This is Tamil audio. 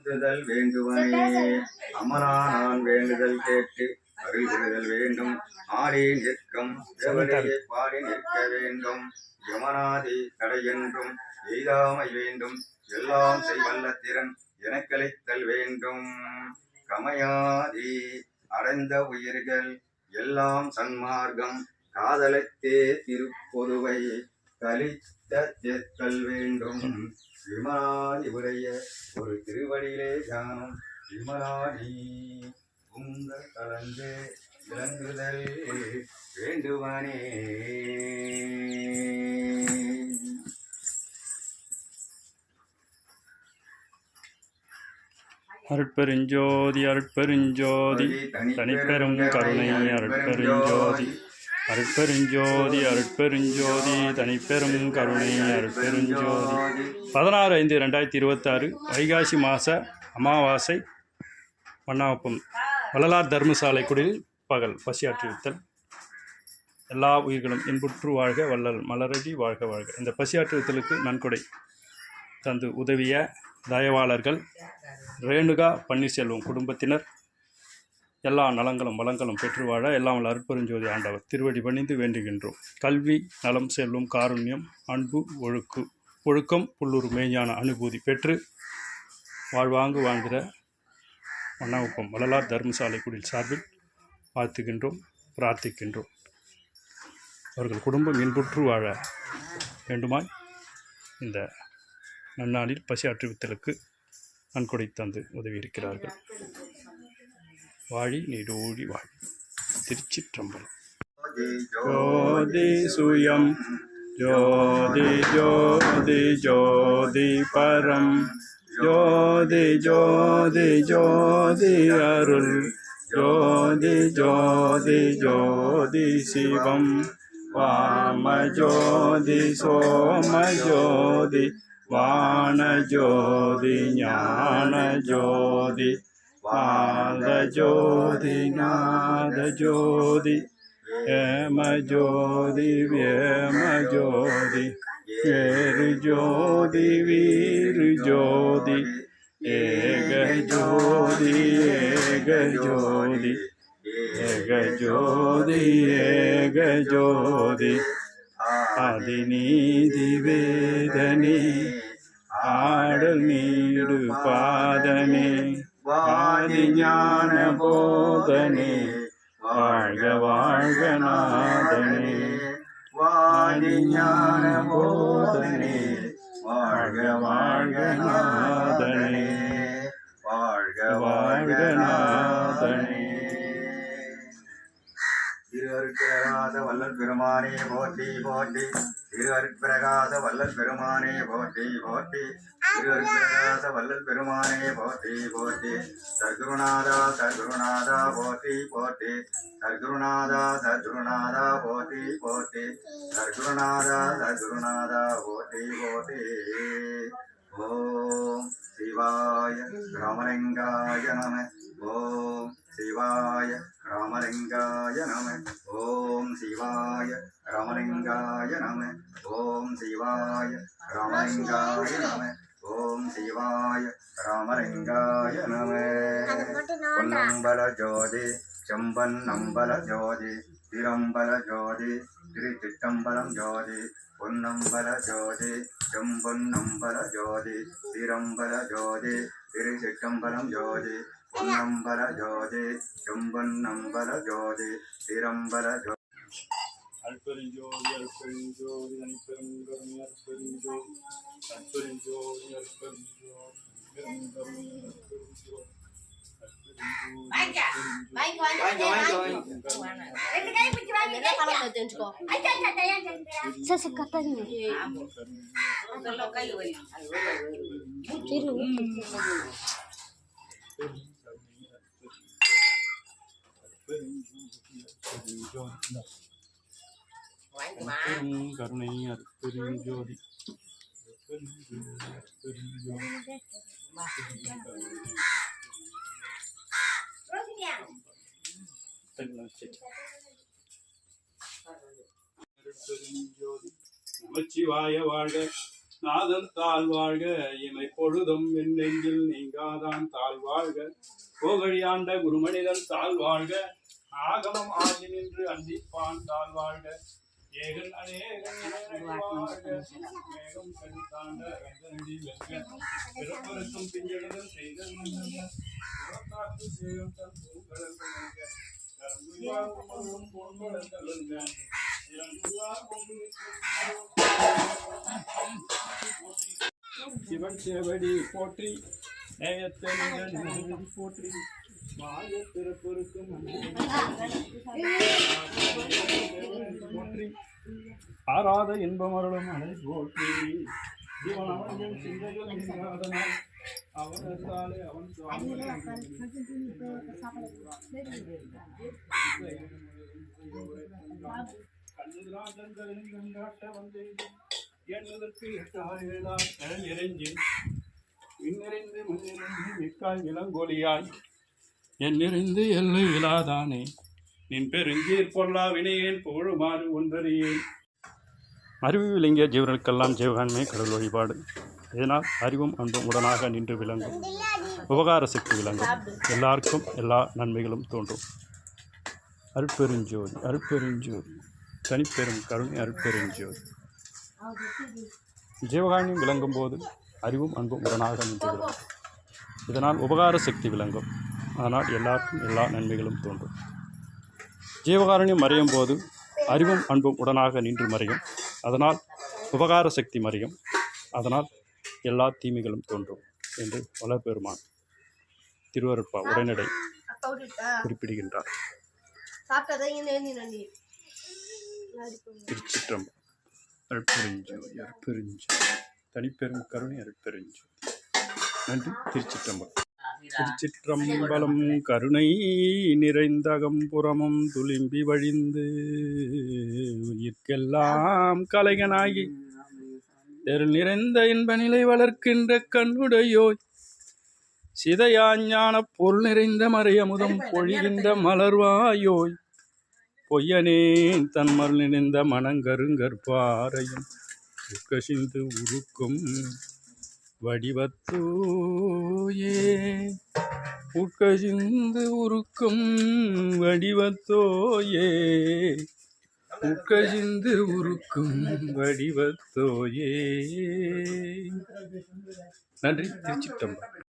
அமுத்துதல் வேண்டுவனே அமரா நான் வேண்டுதல் கேட்டு அருள் புரிதல் வேண்டும் ஆடி நிற்கும் தேவனையை பாடி நிற்க வேண்டும் யமனாதி தடையென்றும் எய்தாமை வேண்டும் எல்லாம் செய்வல்ல திறன் எனக்களித்தல் வேண்டும் கமையாதி அடைந்த உயிர்கள் எல்லாம் சன்மார்க்கம் காதலத்தே திருப்பொதுவை கலித்த தேர்த்தல் வேண்டும் விமலாதி உடைய ஒரு திருவடியிலே தியானம் விமலாதி உங்கள் கலந்து விளங்குதல் வேண்டுவனே அருட்பெருஞ்சோதி அருட்பெருஞ்சோதி தனிப்பெரும் கருணை அருட்பெருஞ்சோதி அருட்பெருஞ்சோதி அருட்பெருஞ்சோதி தனிப்பெரும் கருணை அருட்பெருஞ்சோதி 16/5/2026 வைகாசி மாத அமாவாசை மன்னாவப்பம் வள்ளலார் தர்மசாலை குடிலில் பகல் பசியாற்றுவித்தல். எல்லா உயிர்களும் இன்புற்று வாழ்க, வள்ளல் மலரடி வாழ்க வாழ்க. இந்த பசியாற்றுவித்தலுக்கு நன்கொடை தந்து உதவிய தயவாளர்கள் ரேணுகா பன்னீர்செல்வம் குடும்பத்தினர் எல்லா நலங்களும் வளங்களும் பெற்று வாழ எல்லாம் அருட்பெருஞ்சோதி ஆண்டவர் திருவடி பணிந்து வேண்டுகின்றோம். கல்வி நலம் செல்வம் காருண்யம் அன்பு ஒழுக்கம் புல்லூர் மெய்ஞான அனுபூதி பெற்று வாழ்வாங்கு வாழ்கிற மன்னாவப்பம் வள்ளலார் தர்மசாலை குடில் சார்பில் வாழ்த்துகின்றோம், பிரார்த்திக்கின்றோம். அவர்கள் குடும்பம் இன்புற்று வாழ வேண்டுமாய் இந்த நன்னாளில் பசியாற்றுவித்தலுக்கு நன்கொடை தந்து உதவியிருக்கிறார்கள். வாழி நீடோழி வாழி. திருச்சிற்றம்பலம். ஜோதி சுயம் ஜோதி ஜோதி ஜோதி பரம் ஜோதி ஜோதி ஜோதி அருள் ஜோதி ஜோதி ஜோதி சிவம் வாம ஜோதி சோம ஜோதி வான ஜோதி ஞான ஜோதி பாத ஜோதி நாத ஜோதி ஏம ஜோதி வேம ஜோதி வேறு ஜோதி வீரு ஜோதி ஏக ஜோதி ஏக ஜோதி ஏக ஜோதி ஏக ஜோதி ஆதிநீதி வேதனே ஆடல் நீடு பாதனே வாதி ஞான போதனே வாழ்க வாழ்க நாதனே வாதி ஞான போதனே வாழ்க வாழ்க நாதனே வாழ்க வாழ்க நாதனே. திருஅருட்பிரகாச வள்ளல் பெருமானே போற்றி போற்றி. திருஅருட்பிரகாச வள்ளல் பெருமானே போற்றி போற்றி. திருஅருட்பிரகாச வள்ளல் பெருமானே போற்றி போற்றி. சத்குருநாதா சத்குருநாதா போற்றி போற்றி. சத்குருநாதா சத்குருநாதா போற்றி போற்றி. சத்குருநாதா சத்குருநாதா போற்றி போற்றி. ஓம் சிவாய ராமலிங்காய நம. ஓம் சிவாய ராமலிங்காய நம. ஓம் சிவாய ராமலிங்காய நம. ஓம் சிவாய ராமலிங்காய நம. ஓம் சிவாய ராமலிங்காய நம. பொன்னம்பல ஜோதி செம்பன் நம்பல ஜோதி திரம்பல ஜோதி திருச்சிற்றம்பலம் ஜோதி பொன்னம்பல ஜோதி செம்பொன் நம்பல ஜோதி திரம்பல ஜோதி திருச்சிற்றம்பலம் ஜோதி பொன்னம்பல ஜோதி செம்பொன் நம்பல ஜோதி திரம்பல ஜோதி. அருட்பெருஞ்சோதி அருட்பெருஞ்சோதி தனிப்பெருங்கருணை அருட்பெருஞ்சோதி அருட்பெருஞ்சோதி அருட்பெருஞ்சோதி பெருங்கருணை அருட்பெருஞ்சோதி. கருணை அருட்பெருஞ்சோதி நமச்சிவாய வாழ்க நாதன் தாழ்வாழ்க இமை பொழுதும் என் நெஞ்சில் நீங்காதான் தாழ்வாழ்க கோகழியாண்ட குருமனிதன் தாழ்வாழ்க ஆகமம் ஆகி நின்று அந்திப்பான் தாழ்வாழ்க ஏகன் அநேகன் மேகம் கணித்தாண்ட வெங்கனடி வெல்க பிறப்பருக்கும் பிஞ்செழுதல் செய்த புறத்தாக்கு சேகம் தன் பூங்கடல் வெல்க கருங்குவாரும் பொங்கடல் வெல்க சிவன் சேவடி போற்றி நேயத்தை போற்றி மாய பிறப்பொருக்கும் போற்றி ஆராத இன்பமருளும் அலை போற்றி இவன் அவன் சிந்தைகள் இல்லாதனால் அவனத்தாலே அவன் கண்காட்ட வந்தேன் என்பதற்கு கடல் இறைஞ்சி விண்ணிறைந்து மண்ணிறைந்து மிக்காய் இளங்கொலியாய் என் நிறைந்து எல்லை இலாதானே நின் பெருங்கீர் பொல்லா வினையேன் புகழுமாறு ஒன்றறியேன். அறிவு விளங்கிய ஜீவர்களுக்கெல்லாம் ஜீவகான்மை கடல் வழிபாடு. இதனால் அறிவும் அன்பும் உடனாக நின்று விளங்கும், உபகார சக்தி விளங்கும், எல்லாருக்கும் எல்லா நன்மைகளும் தோன்றும். அருட்பெருஞ்சோதி அருட்பெருஞ்சோதி தனிப்பெரும் கருணை அருட்பெருஞ்சோதி. ஜீவகாரண்யம் விளங்கும் போது அறிவும் அன்பும் உடனாக நின்று விளங்கும். இதனால் உபகார சக்தி விளங்கும், அதனால் எல்லாருக்கும் எல்லா நன்மைகளும் தோன்றும். ஜீவகாரண்யம் மறையும் போது அறிவும் அன்பும் உடனாக நின்று மறையும், அதனால் உபகார சக்தி மறையும், அதனால் எல்லா தீமைகளும் தோன்றும் என்று வளப்பெருமான் திருவருட்பா உரைநடை குறிப்பிடுகின்றார். திருச்சிற்றம்பலம். அருட்பெருஞ்சோதி அருட்பெருஞ்சோதி தனிப்பெரும் கருணை அருட்பெருஞ்சோதி. நன்றி. திருச்சிற்றம்பலம். திருச்சிற்றம்பலம். கருணை நிறைந்தகம்புறமும் துளிம்பி வழிந்து உயிர்க்கெல்லாம் கலைகனாகி தெரு நிறைந்த இன்ப நிலை வளர்க்கின்ற கண்ணுடையோய் சிதையாஞான பொருள் நிறைந்த மறையமுதம் பொழிகின்ற மலர்வாயோய் பொய்யனேன் தன்மருள் நிறைந்த மணங்கருங்கற்பாறையும் உக்கசிந்து உருக்கும் வடிவத்தோயே உக்கசிந்து உருக்கும் வடிவத்தோயே உக்கசிந்து உருக்கும் வடிவத்தோயே. நன்றி. திருச்சிற்றம்பலம்.